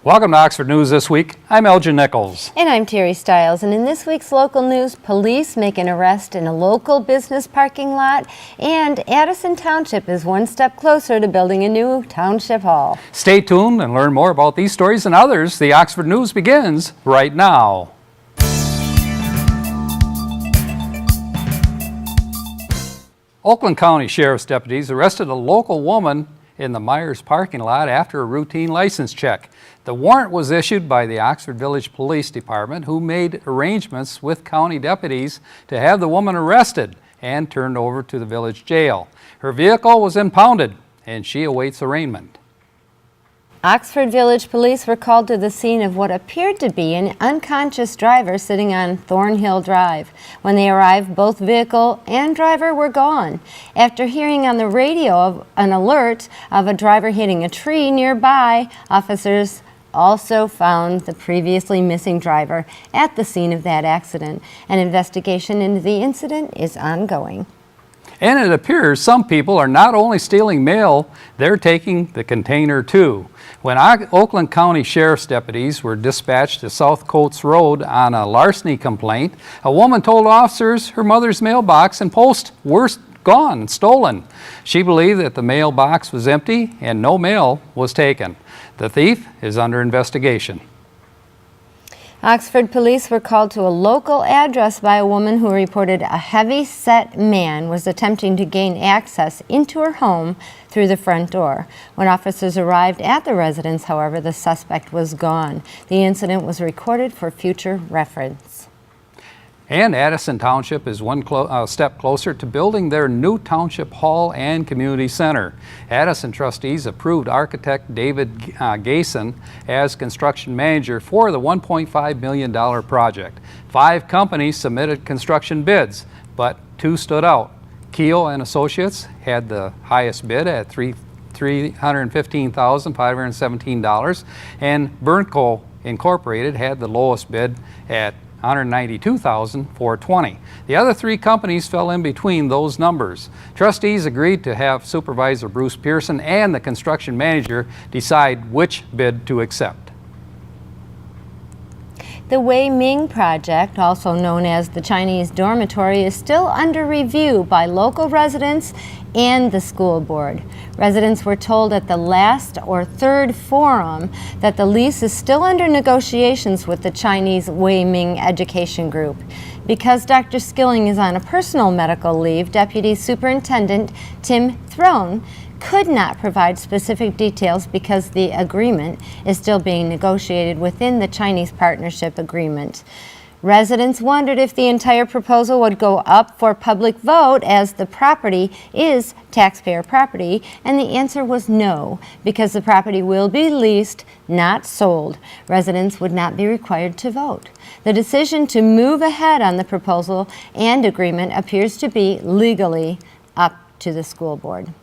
Welcome to Oxford News This Week. I'm Elgin Nichols. And I'm Terry Stiles. And in this week's local news, police make an arrest in a local business parking lot, and Addison Township is one step closer to building a new township hall. Stay tuned and learn more about these stories and others. The Oxford News begins right now. Oakland County Sheriff's deputies arrested a local woman in the Myers parking lot after a routine license check. The warrant was issued by the Oxford Village Police Department, who made arrangements with county deputies to have the woman arrested and turned over to the village jail. Her vehicle was impounded and she awaits arraignment. Oxford Village Police were called to the scene of what appeared to be an unconscious driver sitting on Thornhill Drive. When they arrived, both vehicle and driver were gone. After hearing on the radio an alert of a driver hitting a tree nearby, officers also found the previously missing driver at the scene of that accident. An investigation into the incident is ongoing. And it appears some people are not only stealing mail, they're taking the container too. When Oakland County Sheriff's deputies were dispatched to South Coates Road on a larceny complaint, a woman told officers her mother's mailbox and post were gone and stolen. She believed that the mailbox was empty and no mail was taken. The thief is under investigation. Oxford police were called to a local address by a woman who reported a heavy-set man was attempting to gain access into her home through the front door. When officers arrived at the residence, however, the suspect was gone. The incident was recorded for future reference. And Addison Township is one step closer to building their new township hall and community center. Addison trustees approved architect David Gason as construction manager for the $1.5 million project. 5 companies submitted construction bids, but 2 stood out. Keel and Associates had the highest bid at $315,517, and Burnco Incorporated had the lowest bid at $192,420. The other 3 companies fell in between those numbers. Trustees agreed to have Supervisor Bruce Pearson and the construction manager decide which bid to accept. The Wei Ming project, also known as the Chinese dormitory, is still under review by local residents and the school board. Residents were told at the last or third forum that the lease is still under negotiations with the Chinese Wei Ming Education Group. Because Dr. Skilling is on a personal medical leave, Deputy Superintendent Tim Throne could not provide specific details because the agreement is still being negotiated within the Chinese Partnership Agreement. Residents wondered if the entire proposal would go up for public vote, as the property is taxpayer property, and the answer was no, because the property will be leased, not sold. Residents would not be required to vote. The decision to move ahead on the proposal and agreement appears to be legally up to the school board.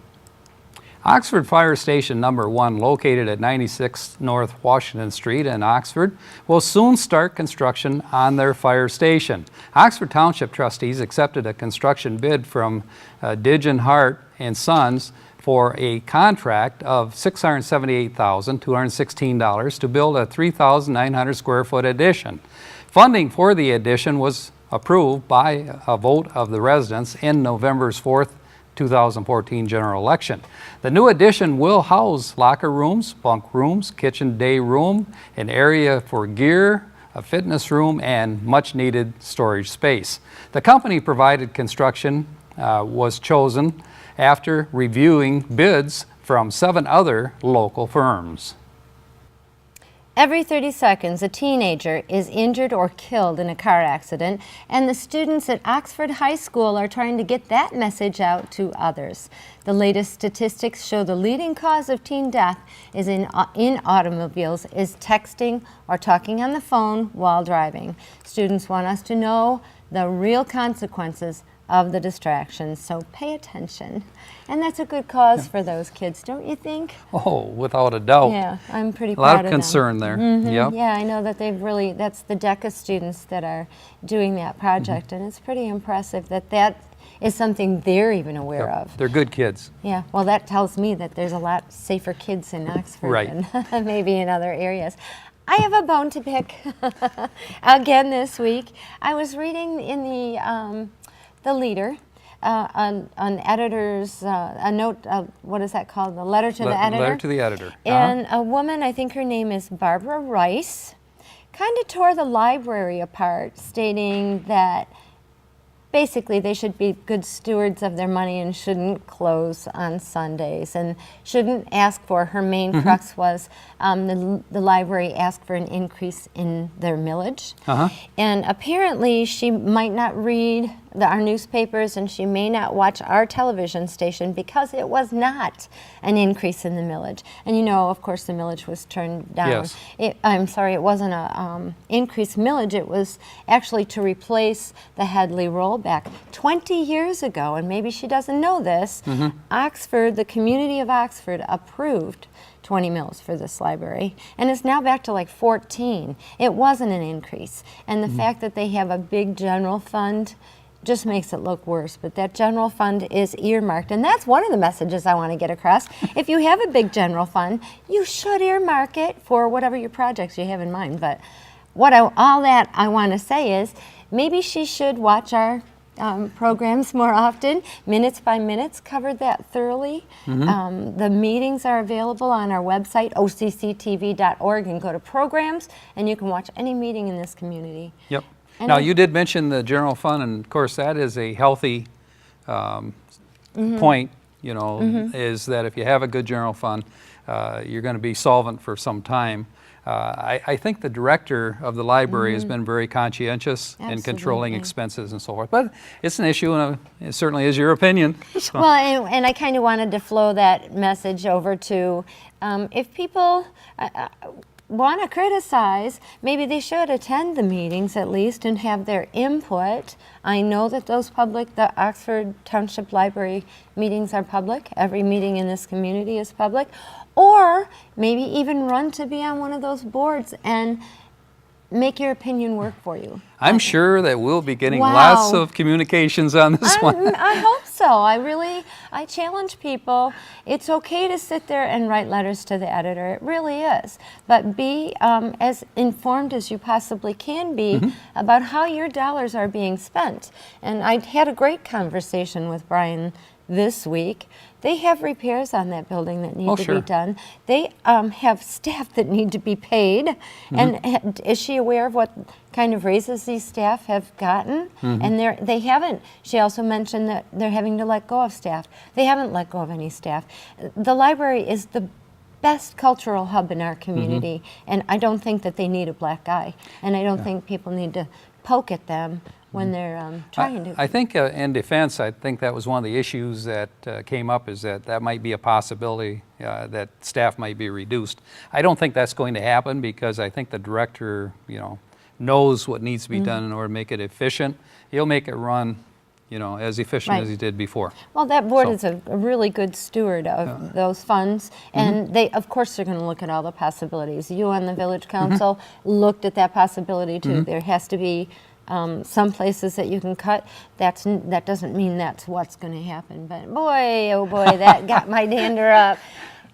Oxford Fire Station Number 1, located at 96 North Washington Street in Oxford, will soon start construction on their fire station. Oxford Township trustees accepted a construction bid from Digen Hart and Sons for a contract of $678,216 to build a 3,900 square foot addition. Funding for the addition was approved by a vote of the residents in November's 4th 2014 general election. The new addition will house locker rooms, bunk rooms, kitchen day room, an area for gear, a fitness room, and much needed storage space. The company provided construction was chosen after reviewing bids from 7 other local firms. Every 30 seconds, a teenager is injured or killed in a car accident, and the students at Oxford High School are trying to get that message out to others. The latest statistics show the leading cause of teen death is in automobiles is texting or talking on the phone while driving. Students want us to know the real consequences of the distractions, so pay attention. And that's a good cause for those kids, don't you think? Oh, without a doubt. Yeah, I'm pretty proud of them. A lot of concern there. Yep. Yeah, I know that they've really, that's the DECA students that are doing that project, and it's pretty impressive that is something they're even aware of. They're good kids. Yeah, well, that tells me that there's a lot safer kids in Oxford Right. than maybe in other areas. I have a bone to pick again this week. I was reading in the Leader, an editor's a note. What is that called? The letter to the editor. Letter to the editor. And a woman, I think her name is Barbara Rice, kind of tore the library apart, stating that basically they should be good stewards of their money and shouldn't close on Sundays and shouldn't ask for, her main crux was the library asked for an increase in their millage. And apparently she might not read our newspapers and she may not watch our television station because it was not an increase in the millage. And you know, of course, the millage was turned down. Yes. I'm sorry, it wasn't a increased millage. It was actually to replace the Headley rollback. 20 years ago, and maybe she doesn't know this, Oxford, the community of Oxford, approved 20 mils for this library, and it's now back to like 14. It wasn't an increase. And the fact that they have a big general fund just makes it look worse, but that general fund is earmarked, and that's one of the messages I want to get across. If you have a big general fund, you should earmark it for whatever your projects you have in mind. But all that I want to say is maybe she should watch our programs more often. Minutes by Minutes covered that thoroughly. The meetings are available on our website, occtv.org, and go to programs, and you can watch any meeting in this community. Yep. And Now, you did mention the general fund, and of course that is a healthy point, you know, is that if you have a good general fund, you're going to be solvent for some time. I think the director of the library has been very conscientious in controlling expenses and so forth, but it's an issue, and it certainly is your opinion. So. Well, and I kind of wanted to flow that message over to if people want to criticize, maybe they should attend the meetings at least and have their input. I know that the Oxford Township Library meetings are public. Every meeting in this community is public. Or maybe even run to be on one of those boards and make your opinion work for you. I'm sure that we'll be getting lots of communications on this one. I hope so. I challenge people. It's okay to sit there and write letters to the editor. It really is. But be as informed as you possibly can be about how your dollars are being spent. And I had a great conversation with Brian this week. They have repairs on that building that need to be done. They have staff that need to be paid. And is she aware of what kind of raises these staff have gotten? And they haven't. She also mentioned that they're having to let go of staff. They haven't let go of any staff. The library is the best cultural hub in our community, and I don't think that they need a black eye. And I don't think people need to poke at them when they're trying to. I think in defense, I think that was one of the issues that came up, is that might be a possibility that staff might be reduced. I don't think that's going to happen, because I think the director, you know, knows what needs to be done in order to make it efficient. He'll make it run, you know, as efficient as he did before. Well, that board is a really good steward of those funds, and they, of course, are going to look at all the possibilities. You on the village council looked at that possibility too. There has to be some places that you can cut. That doesn't mean that's what's going to happen. But boy, oh boy, that got my dander up.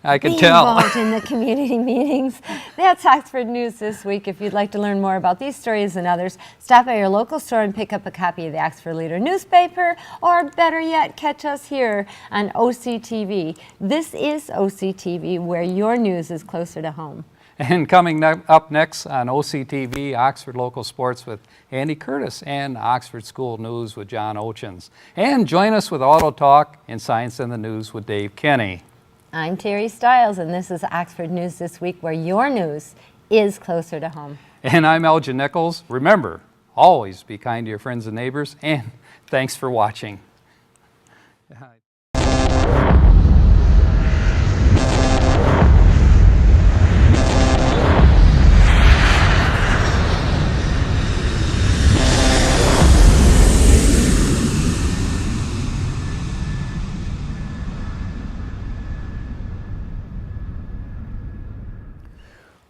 I can Be tell. involved in the community meetings. That's Oxford News this week. If you'd like to learn more about these stories and others, stop by your local store and pick up a copy of the Oxford Leader newspaper, or better yet, catch us here on OCTV. This is OCTV, where your news is closer to home. And coming up next on OCTV, Oxford Local Sports with Andy Curtis, and Oxford School News with John Ochins. And join us with Auto Talk and Science in the News with Dave Kenny. I'm Terry Stiles, and this is Oxford News This Week, where your news is closer to home. And I'm Elgin Nichols. Remember, always be kind to your friends and neighbors, and thanks for watching.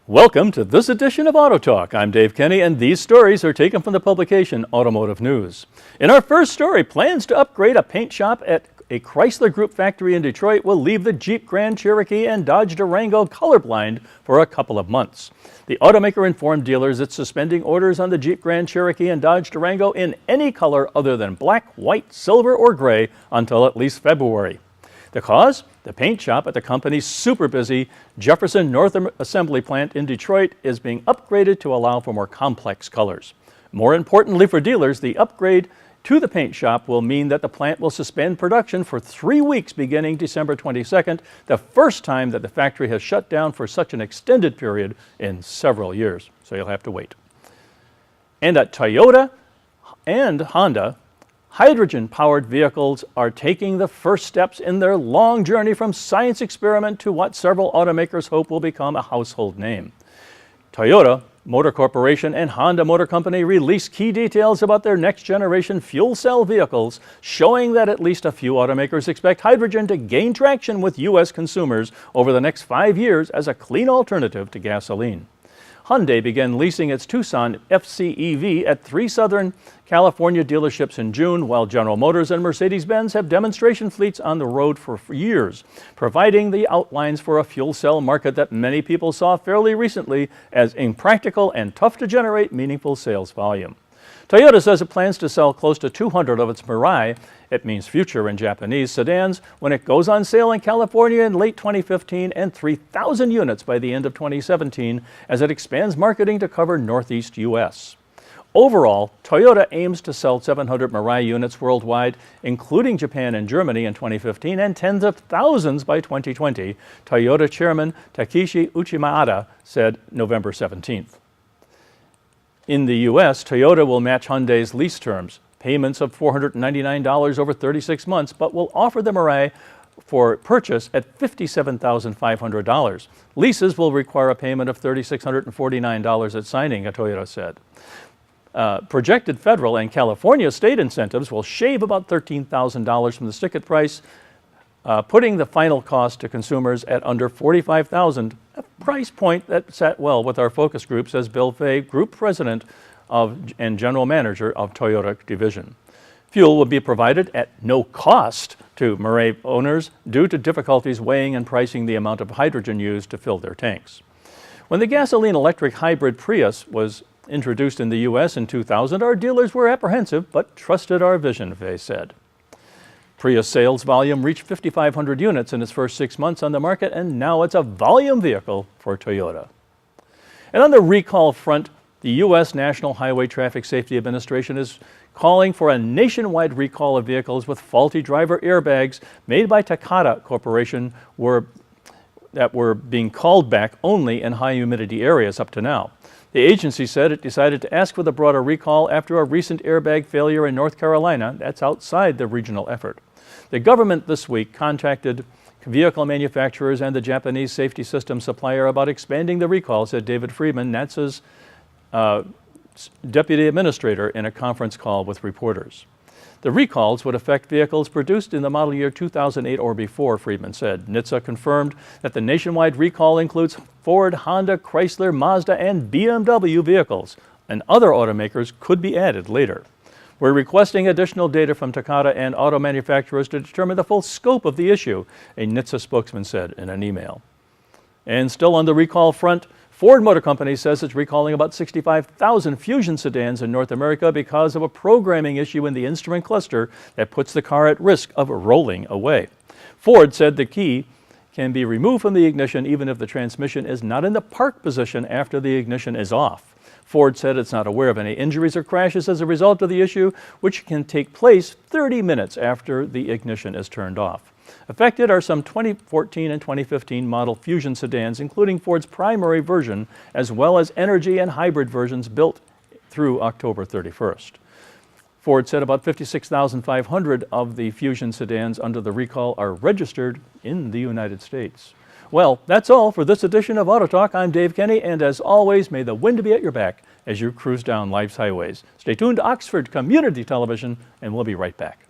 Welcome to this edition of Auto Talk. I'm Dave Kenny, and these stories are taken from the publication Automotive News. In our first story, plans to upgrade a paint shop at a Chrysler Group factory in Detroit will leave the Jeep Grand Cherokee and Dodge Durango colorblind for a couple of months. The automaker informed dealers it's suspending orders on the Jeep Grand Cherokee and Dodge Durango in any color other than black, white, silver, or gray until at least February. The cause? The paint shop at the company's super busy Jefferson North Assembly Plant in Detroit is being upgraded to allow for more complex colors. More importantly for dealers, the upgrade to the paint shop will mean that the plant will suspend production for 3 weeks beginning December 22nd, the first time that the factory has shut down for such an extended period in several years. So you'll have to wait. And at Toyota and Honda, hydrogen-powered vehicles are taking the first steps in their long journey from science experiment to what several automakers hope will become a household name. Toyota Motor Corporation and Honda Motor Company released key details about their next-generation fuel cell vehicles, showing that at least a few automakers expect hydrogen to gain traction with U.S. consumers over the next 5 years as a clean alternative to gasoline. Hyundai began leasing its Tucson FCEV at 3 Southern California dealerships in June, while General Motors and Mercedes-Benz have demonstration fleets on the road for years, providing the outlines for a fuel cell market that many people saw fairly recently as impractical and tough to generate meaningful sales volume. Toyota says it plans to sell close to 200 of its Mirai, it means future in Japanese, sedans when it goes on sale in California in late 2015 and 3,000 units by the end of 2017 as it expands marketing to cover Northeast U.S. Overall, Toyota aims to sell 700 Mirai units worldwide, including Japan and Germany in 2015 and tens of thousands by 2020, Toyota Chairman Takeshi Uchimata said November 17th. In the U.S., Toyota will match Hyundai's lease terms, payments of $499 over 36 months, but will offer the Mirai for purchase at $57,500. Leases will require a payment of $3,649 at signing, Toyota said. Projected federal and California state incentives will shave about $13,000 from the sticker price, putting the final cost to consumers at under $45,000, a price point that sat well with our focus group, says Bill Fay, Group President and General Manager of Toyota Division. Fuel will be provided at no cost to Mirai owners due to difficulties weighing and pricing the amount of hydrogen used to fill their tanks. When the gasoline-electric hybrid Prius was introduced in the U.S. in 2000, our dealers were apprehensive but trusted our vision, Fay said. Prius sales volume reached 5,500 units in its first 6 months on the market, and now it's a volume vehicle for Toyota. And on the recall front, the U.S. National Highway Traffic Safety Administration is calling for a nationwide recall of vehicles with faulty driver airbags made by Takata Corporation that were being called back only in high humidity areas up to now. The agency said it decided to ask for the broader recall after a recent airbag failure in North Carolina that's outside the regional effort. The government this week contacted vehicle manufacturers and the Japanese safety system supplier about expanding the recall, said David Friedman, NHTSA's deputy administrator, in a conference call with reporters. The recalls would affect vehicles produced in the model year 2008 or before, Friedman said. NHTSA confirmed that the nationwide recall includes Ford, Honda, Chrysler, Mazda, and BMW vehicles, and other automakers could be added later. We're requesting additional data from Takata and auto manufacturers to determine the full scope of the issue, a NHTSA spokesman said in an email. And still on the recall front, Ford Motor Company says it's recalling about 65,000 Fusion sedans in North America because of a programming issue in the instrument cluster that puts the car at risk of rolling away. Ford said the key can be removed from the ignition even if the transmission is not in the park position after the ignition is off. Ford said it's not aware of any injuries or crashes as a result of the issue, which can take place 30 minutes after the ignition is turned off. Affected are some 2014 and 2015 model Fusion sedans, including Ford's primary version, as well as energy and hybrid versions built through October 31st. Ford said about 56,500 of the Fusion sedans under the recall are registered in the United States. Well, that's all for this edition of Auto Talk. I'm Dave Kenny, and as always, may the wind be at your back as you cruise down life's highways. Stay tuned to Oxford Community Television, and we'll be right back.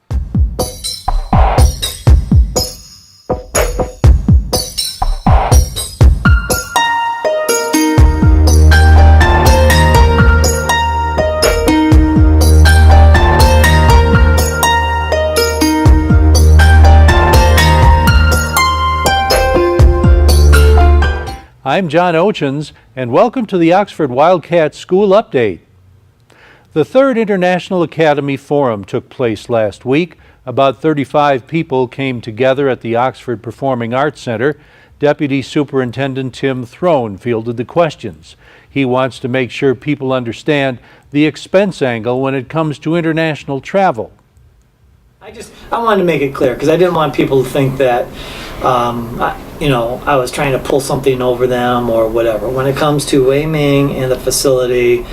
I'm John Ochins, and welcome to the Oxford Wildcat School Update. The third International Academy Forum took place last week. About 35 people came together at the Oxford Performing Arts Center. Deputy Superintendent Tim Throne fielded the questions. He wants to make sure people understand the expense angle when it comes to international travel. I wanted to make it clear because I didn't want people to think that, I was trying to pull something over them or whatever. When it comes to Wei Ming and the facility,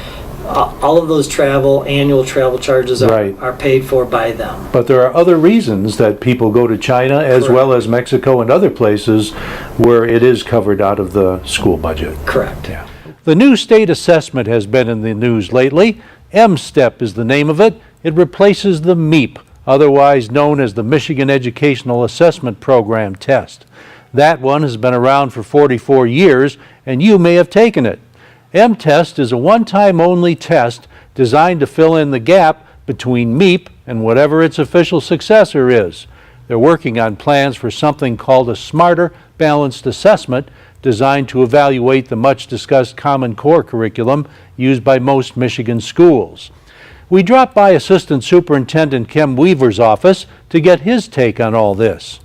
all of those annual travel charges are paid for by them. But there are other reasons that people go to China as well as Mexico and other places where it is covered out of the school budget. Correct. Yeah. The new state assessment has been in the news lately. M-STEP is the name of it. It replaces the MEEP, otherwise known as the Michigan Educational Assessment Program test. That one has been around for 44 years, and you may have taken it. M-Test is a one-time only test designed to fill in the gap between MEEP and whatever its official successor is. They're working on plans for something called a Smarter Balanced Assessment designed to evaluate the much-discussed Common Core curriculum used by most Michigan schools. We dropped by Assistant Superintendent Kem Weaver's office to get his take on all this.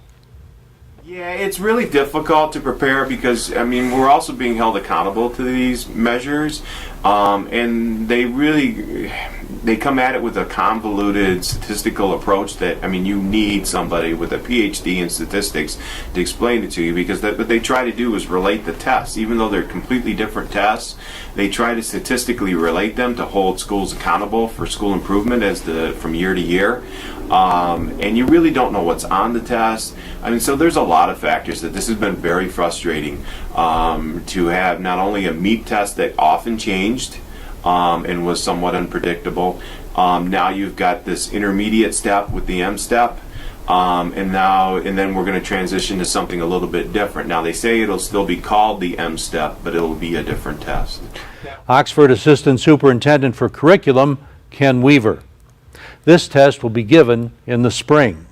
Yeah, it's really difficult to prepare because, we're also being held accountable to these measures, and they come at it with a convoluted statistical approach that, you need somebody with a PhD in statistics to explain it to you, because what they try to do is relate the tests. Even though they're completely different tests, they try to statistically relate them to hold schools accountable for school improvement from year to year. And you really don't know what's on the test. So there's a lot of factors that this has been very frustrating to have not only a MEEP test that often changed and was somewhat unpredictable. Now you've got this intermediate step with the M-STEP, and then we're going to transition to something a little bit different. Now they say it'll still be called the M-STEP, but it'll be a different test. Oxford Assistant Superintendent for Curriculum, Ken Weaver. This test will be given in the spring.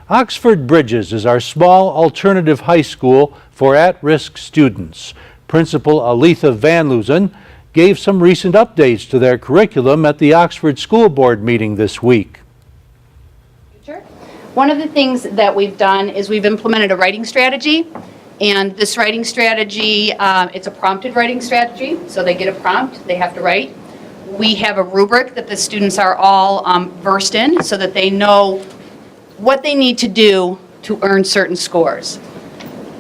Oxford Bridges is our small alternative high school for at-risk students. Principal Aletha Van Loozen gave some recent updates to their curriculum at the Oxford School Board meeting this week. One of the things that we've done is we've implemented a writing strategy, and this writing strategy, it's a prompted writing strategy, so they get a prompt, they have to write. We have a rubric that the students are all versed in so that they know what they need to do to earn certain scores.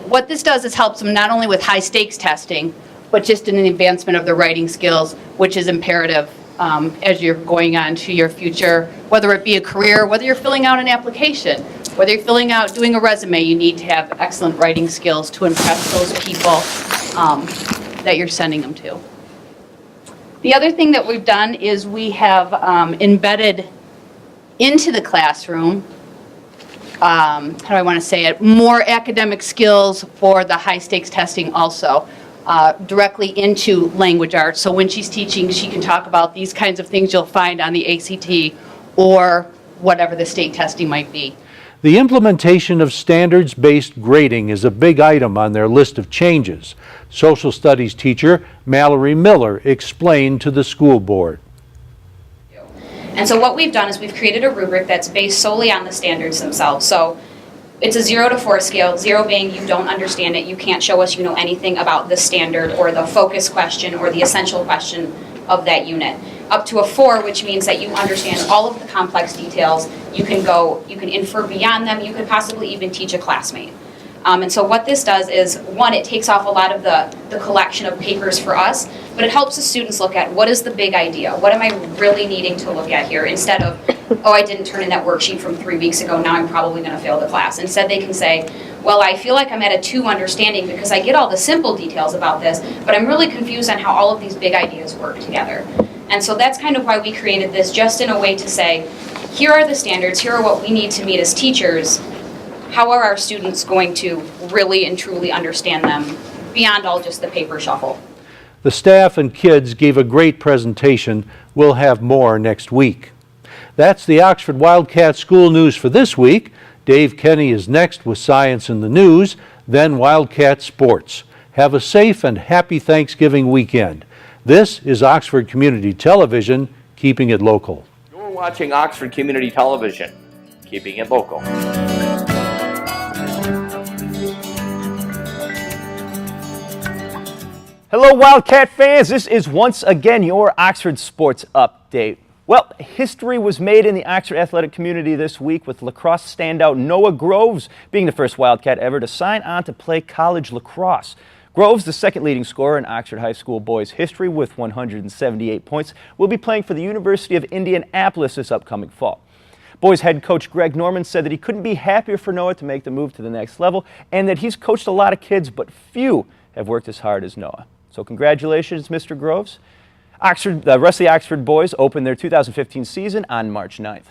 What this does is helps them not only with high stakes testing, but just in the advancement of their writing skills, which is imperative as you're going on to your future, whether it be a career, whether you're filling out an application, whether you're doing a resume, you need to have excellent writing skills to impress those people that you're sending them to. The other thing that we've done is we have embedded into the classroom, how do I want to say it, more academic skills for the high stakes testing also, directly into language arts. So when she's teaching, she can talk about these kinds of things you'll find on the ACT or whatever the state testing might be. The implementation of standards-based grading is a big item on their list of changes. Social studies teacher Mallory Miller explained to the school board. And so what we've done is we've created a rubric that's based solely on the standards themselves. So it's a 0 to 4 scale, 0 being you don't understand it, you can't show us you know anything about the standard or the focus question or the essential question of that unit. Up to a 4, which means that you understand all of the complex details. You can infer beyond them, you could possibly even teach a classmate. And so what this does is, one, it takes off a lot of the collection of papers for us, but it helps the students look at what is the big idea? What am I really needing to look at here? Instead of, oh, I didn't turn in that worksheet from 3 weeks ago, now I'm probably going to fail the class. Instead they can say, well, I feel like I'm at a 2 understanding because I get all the simple details about this, but I'm really confused on how all of these big ideas work together. And so that's kind of why we created this, just in a way to say, here are the standards, here are what we need to meet as teachers. How are our students going to really and truly understand them beyond all just the paper shuffle? The staff and kids gave a great presentation. We'll have more next week. That's the Oxford Wildcat School News for this week. Dave Kenny is next with Science in the News. then Wildcat Sports. Have a safe and happy Thanksgiving weekend. This is Oxford Community Television, keeping it local. You're watching Oxford Community Television, keeping it local. Hello, Wildcat fans. This is once again your Oxford Sports Update. Well, history was made in the Oxford athletic community this week with lacrosse standout Noah Groves being the first Wildcat ever to sign on to play college lacrosse. Groves, the second leading scorer in Oxford High School boys history with 178 points, will be playing for the University of Indianapolis this upcoming fall. Boys head coach Greg Norman said that he couldn't be happier for Noah to make the move to the next level and that he's coached a lot of kids, but few have worked as hard as Noah. So congratulations, Mr. Groves. The rest of the Oxford boys opened their 2015 season on March 9th.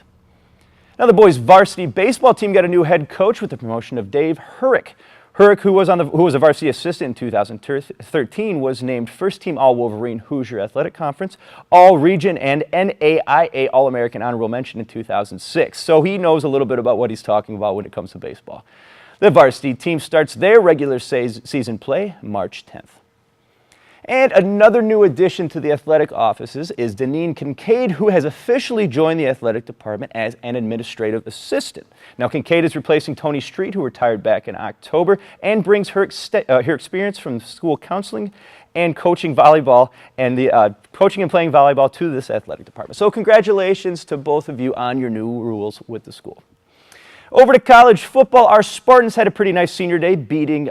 Now the boys' varsity baseball team got a new head coach with the promotion of Dave Hurrick. Hurrick, who was a varsity assistant in 2013, was named First Team All-Wolverine Hoosier Athletic Conference, All-Region, and NAIA All-American Honorable Mention in 2006. So he knows a little bit about what he's talking about when it comes to baseball. The varsity team starts their regular season play March 10th. And another new addition to the athletic offices is Deneen Kincaid, who has officially joined the athletic department as an administrative assistant. Now, Kincaid is replacing Tony Street, who retired back in October, and brings her experience from school counseling and coaching volleyball and coaching and playing volleyball to this athletic department. So congratulations to both of you on your new rules with the school. Over to college football, our Spartans had a pretty nice senior day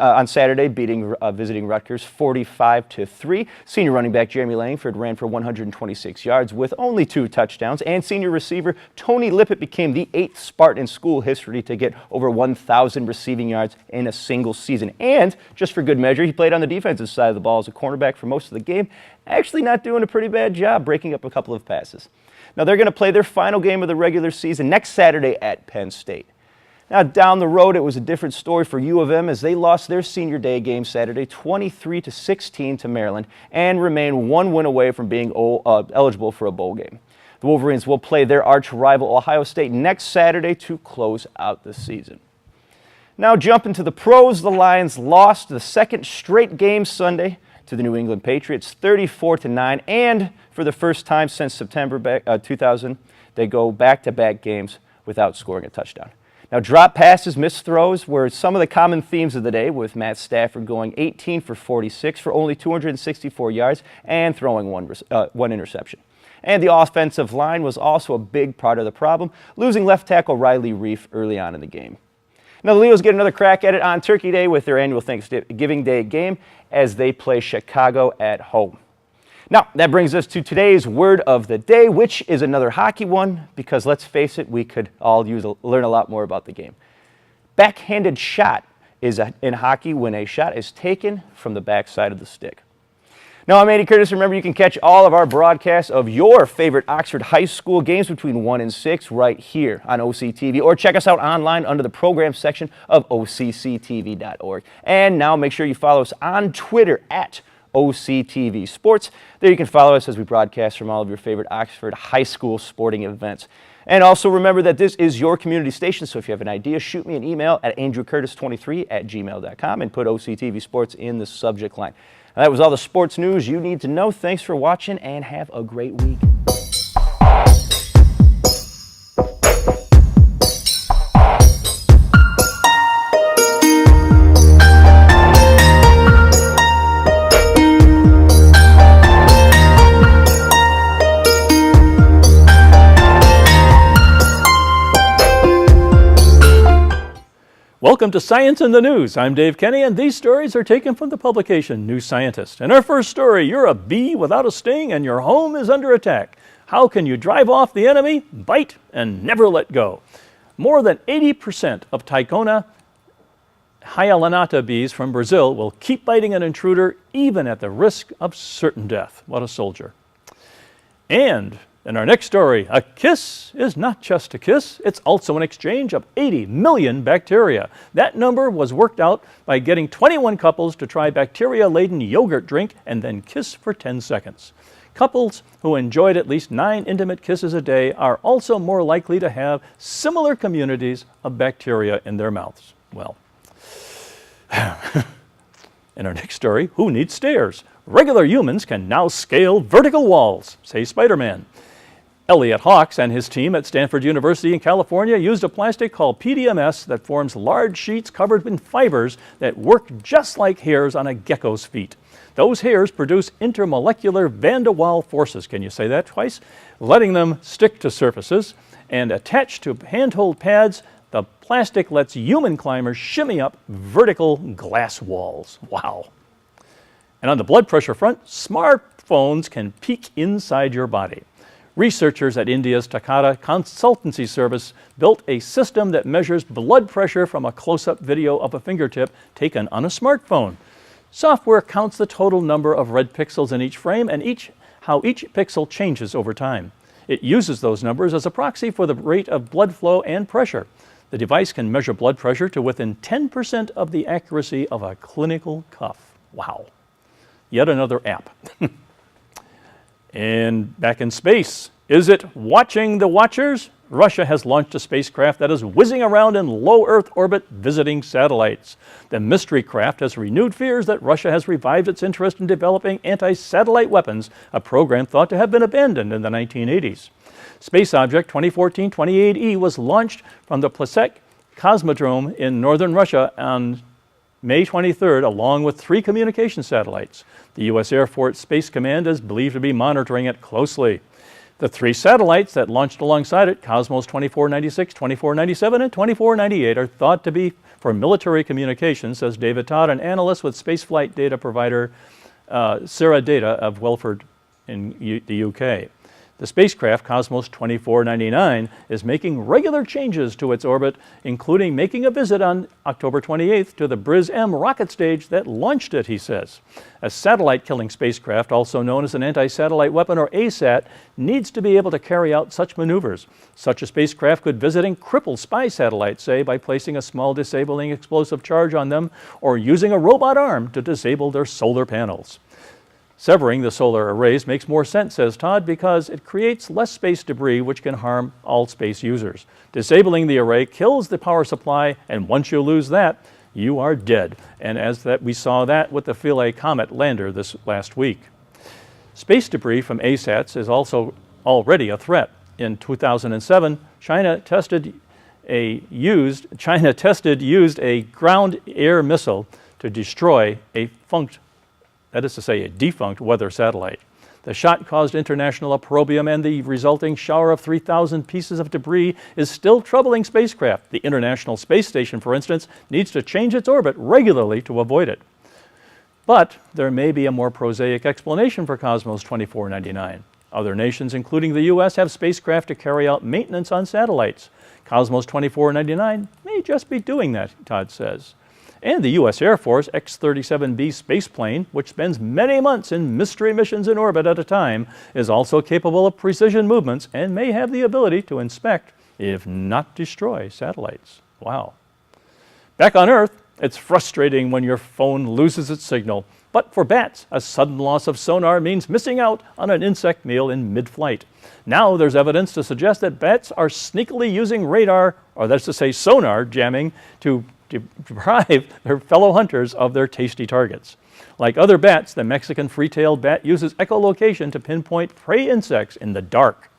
on Saturday, beating visiting Rutgers 45-3. Senior running back Jeremy Langford ran for 126 yards with only 2 touchdowns, and senior receiver Tony Lippett became the 8th Spartan in school history to get over 1,000 receiving yards in a single season. And, just for good measure, he played on the defensive side of the ball as a cornerback for most of the game, actually not doing a pretty bad job breaking up a couple of passes. Now, they're going to play their final game of the regular season next Saturday at Penn State. Now, down the road, it was a different story for U of M as they lost their senior day game Saturday 23-16 to Maryland and remain 1 win away from being eligible for a bowl game. The Wolverines will play their arch rival Ohio State next Saturday to close out the season. Now, jumping to the pros, the Lions lost the second straight game Sunday to the New England Patriots 34-9, and for the first time since September 2000, they go back-to-back games without scoring a touchdown. Now, drop passes, missed throws were some of the common themes of the day, with Matt Stafford going 18 for 46 for only 264 yards and throwing one interception. And the offensive line was also a big part of the problem, losing left tackle Riley Reif early on in the game. Now, the Leos get another crack at it on Turkey Day with their annual Thanksgiving Day game as they play Chicago at home. Now, that brings us to today's word of the day, which is another hockey one, because let's face it, we could all learn a lot more about the game. Backhanded shot is in hockey when a shot is taken from the backside of the stick. Now, I'm Andy Curtis. Remember, you can catch all of our broadcasts of your favorite Oxford High School games between 1 and 6 right here on OCTV, or check us out online under the program section of OCCTV.org. And now make sure you follow us on Twitter at OCTV Sports. There you can follow us as we broadcast from all of your favorite Oxford High School sporting events. And also remember that this is your community station, so if you have an idea, shoot me an email at andrewcurtis23@gmail.com and put OCTV Sports in the subject line. And that was all the sports news you need to know. Thanks for watching and have a great week. Welcome to Science in the News. I'm Dave Kenny, and these stories are taken from the publication New Scientist. In our first story, you're a bee without a sting and your home is under attack. How can you drive off the enemy, bite, and never let go? More than 80% of Ticona hyalinata bees from Brazil will keep biting an intruder even at the risk of certain death. What a soldier. And in our next story, a kiss is not just a kiss, it's also an exchange of 80 million bacteria. That number was worked out by getting 21 couples to try bacteria-laden yogurt drink and then kiss for 10 seconds. Couples who enjoyed at least 9 intimate kisses a day are also more likely to have similar communities of bacteria in their mouths. Well, In our next story, who needs stairs? Regular humans can now scale vertical walls, say Spider-Man. Elliot Hawks and his team at Stanford University in California used a plastic called PDMS that forms large sheets covered in fibers that work just like hairs on a gecko's feet. Those hairs produce intermolecular van der Waals forces, can you say that twice? Letting them stick to surfaces, and attached to handhold pads, the plastic lets human climbers shimmy up vertical glass walls. Wow. And on the blood pressure front, smartphones can peek inside your body. Researchers at India's Takata consultancy service built a system that measures blood pressure from a close-up video of a fingertip taken on a smartphone. Software counts the total number of red pixels in each frame and how each pixel changes over time. It uses those numbers as a proxy for the rate of blood flow and pressure. The device can measure blood pressure to within 10% of the accuracy of a clinical cuff. Wow. Yet another app. And back in space, is it watching the watchers? Russia has launched a spacecraft that is whizzing around in low Earth orbit visiting satellites. The mystery craft has renewed fears that Russia has revived its interest in developing anti-satellite weapons, a program thought to have been abandoned in the 1980s. Space Object 2014-28E was launched from the Plesetsk Cosmodrome in northern Russia on May 23rd, along with 3 communication satellites. The U.S. Air Force Space Command is believed to be monitoring it closely. The 3 satellites that launched alongside it, Cosmos 2496, 2497, and 2498, are thought to be for military communications, says David Todd, an analyst with spaceflight data provider Sarah Data of Welford in the UK. The spacecraft, Cosmos 2499, is making regular changes to its orbit, including making a visit on October 28th to the Briz-M rocket stage that launched it, he says. A satellite-killing spacecraft, also known as an anti-satellite weapon or ASAT, needs to be able to carry out such maneuvers. Such a spacecraft could visit and cripple spy satellites, say, by placing a small disabling explosive charge on them or using a robot arm to disable their solar panels. Severing the solar arrays makes more sense, says Todd, because it creates less space debris which can harm all space users. Disabling the array kills the power supply, and once you lose that, you are dead. And as that we saw that with the Philae comet lander this last week. Space debris from ASATs is also already a threat. In 2007, China used a ground-air missile to destroy a defunct weather satellite. The shot caused international opprobrium, and the resulting shower of 3,000 pieces of debris is still troubling spacecraft. The International Space Station, for instance, needs to change its orbit regularly to avoid it. But there may be a more prosaic explanation for Cosmos 2499. Other nations, including the U.S., have spacecraft to carry out maintenance on satellites. Cosmos 2499 may just be doing that, Todd says. And the U.S. Air Force X-37B spaceplane, which spends many months in mystery missions in orbit at a time, is also capable of precision movements and may have the ability to inspect, if not destroy, satellites. Wow. Back on Earth, it's frustrating when your phone loses its signal. But for bats, a sudden loss of sonar means missing out on an insect meal in mid-flight. Now there's evidence to suggest that bats are sneakily using radar, or that's to say sonar, jamming to deprive their fellow hunters of their tasty targets. Like other bats, the Mexican free-tailed bat uses echolocation to pinpoint prey insects in the dark.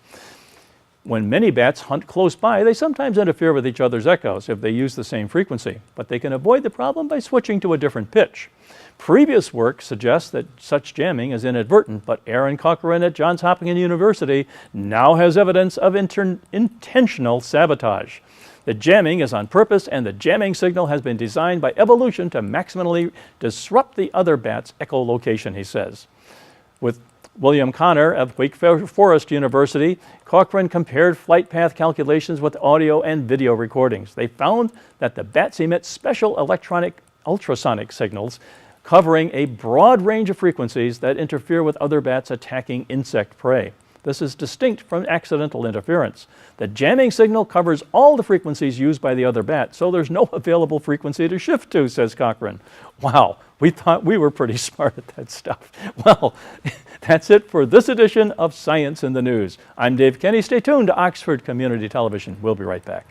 When many bats hunt close by, they sometimes interfere with each other's echoes if they use the same frequency, but they can avoid the problem by switching to a different pitch. Previous work suggests that such jamming is inadvertent, but Aaron Cochran at Johns Hopkins University now has evidence of intentional sabotage. The jamming is on purpose, and the jamming signal has been designed by evolution to maximally disrupt the other bat's echolocation, he says. With William Connor of Wake Forest University, Cochran compared flight path calculations with audio and video recordings. They found that the bats emit special electronic ultrasonic signals covering a broad range of frequencies that interfere with other bats attacking insect prey. This is distinct from accidental interference. The jamming signal covers all the frequencies used by the other bat, so there's no available frequency to shift to, says Cochran. Wow, we thought we were pretty smart at that stuff. Well, that's it for this edition of Science in the News. I'm Dave Kenny. Stay tuned to Oxford Community Television. We'll be right back.